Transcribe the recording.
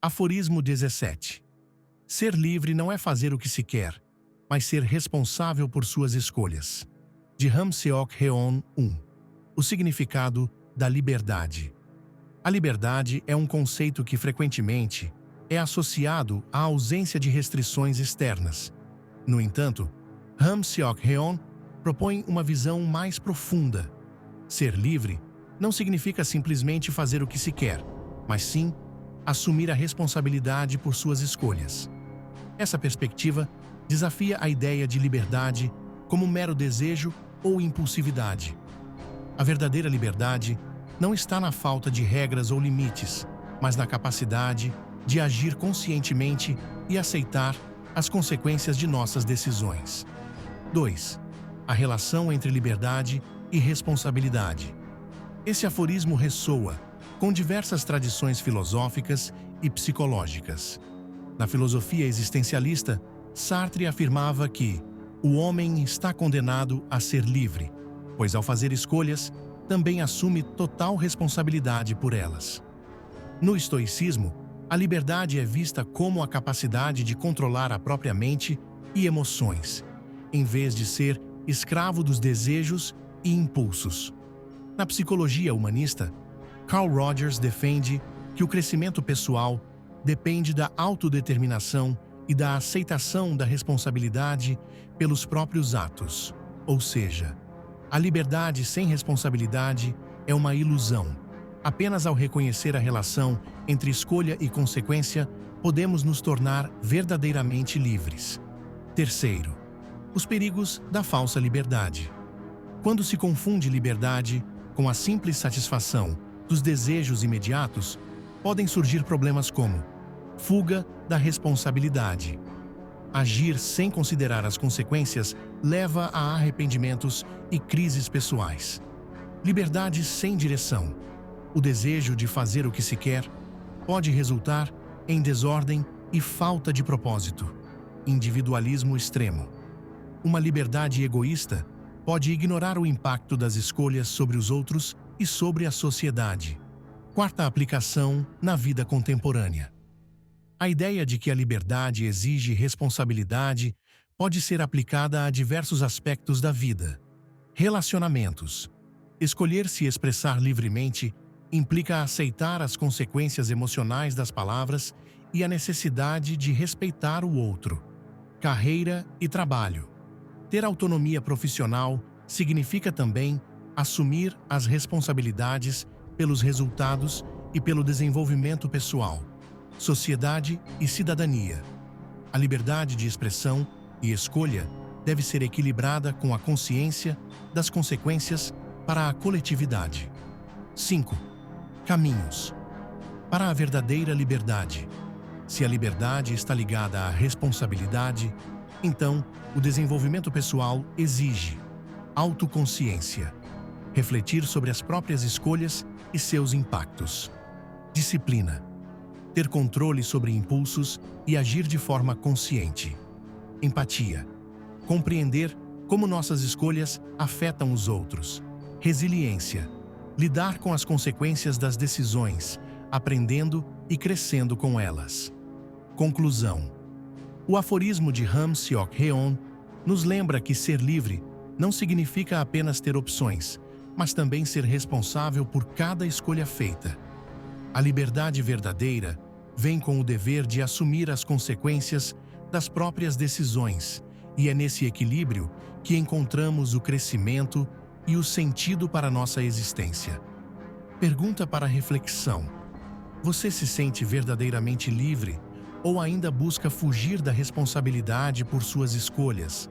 Aforismo 17. Ser livre não é fazer o que se quer, mas ser responsável por suas escolhas. De Ham Seok-heon 1. O significado da liberdade. A liberdade é um conceito que frequentemente é associado à ausência de restrições externas. No entanto, Ham Seok-heon propõe uma visão mais profunda. Ser livre não significa simplesmente fazer o que se quer, mas sim assumir a responsabilidade por suas escolhas. Essa perspectiva desafia a ideia de liberdade como mero desejo ou impulsividade. A verdadeira liberdade não está na falta de regras ou limites, mas na capacidade de agir conscientemente e aceitar as consequências de nossas decisões. 2. A relação entre liberdade e responsabilidade. Esse aforismo ressoa com diversas tradições filosóficas e psicológicas. Na filosofia existencialista, Sartre afirmava que o homem está condenado a ser livre, pois ao fazer escolhas, também assume total responsabilidade por elas. No estoicismo, a liberdade é vista como a capacidade de controlar a própria mente e emoções, em vez de ser escravo dos desejos e impulsos. Na psicologia humanista, Carl Rogers defende que o crescimento pessoal depende da autodeterminação e da aceitação da responsabilidade pelos próprios atos. Ou seja, a liberdade sem responsabilidade é uma ilusão. Apenas ao reconhecer a relação entre escolha e consequência, podemos nos tornar verdadeiramente livres. 3. Os perigos da falsa liberdade. Quando se confunde liberdade com a simples satisfação dos desejos imediatos, podem surgir problemas como fuga da responsabilidade. Agir sem considerar as consequências leva a arrependimentos e crises pessoais. Liberdade sem direção. O desejo de fazer o que se quer pode resultar em desordem e falta de propósito. Individualismo extremo. Uma liberdade egoísta pode ignorar o impacto das escolhas sobre os outros e sobre a sociedade. 4. Aplicação na vida contemporânea. A ideia de que a liberdade exige responsabilidade pode ser aplicada a diversos aspectos da vida. Relacionamentos. Escolher se expressar livremente implica aceitar as consequências emocionais das palavras e a necessidade de respeitar o outro. Carreira e trabalho. Ter autonomia profissional significa também assumir as responsabilidades pelos resultados e pelo desenvolvimento pessoal. Sociedade e cidadania. A liberdade de expressão e escolha deve ser equilibrada com a consciência das consequências para a coletividade. 5. Caminhos. Para a verdadeira liberdade. Se a liberdade está ligada à responsabilidade, então o desenvolvimento pessoal exige autoconsciência, refletir sobre as próprias escolhas e seus impactos. Disciplina. Ter controle sobre impulsos e agir de forma consciente. Empatia. Compreender como nossas escolhas afetam os outros. Resiliência. Lidar com as consequências das decisões, aprendendo e crescendo com elas. Conclusão. O aforismo de Ham Seok-heon nos lembra que ser livre não significa apenas ter opções, mas também ser responsável por cada escolha feita. A liberdade verdadeira vem com o dever de assumir as consequências das próprias decisões, e é nesse equilíbrio que encontramos o crescimento e o sentido para nossa existência. Pergunta para reflexão: você se sente verdadeiramente livre ou ainda busca fugir da responsabilidade por suas escolhas?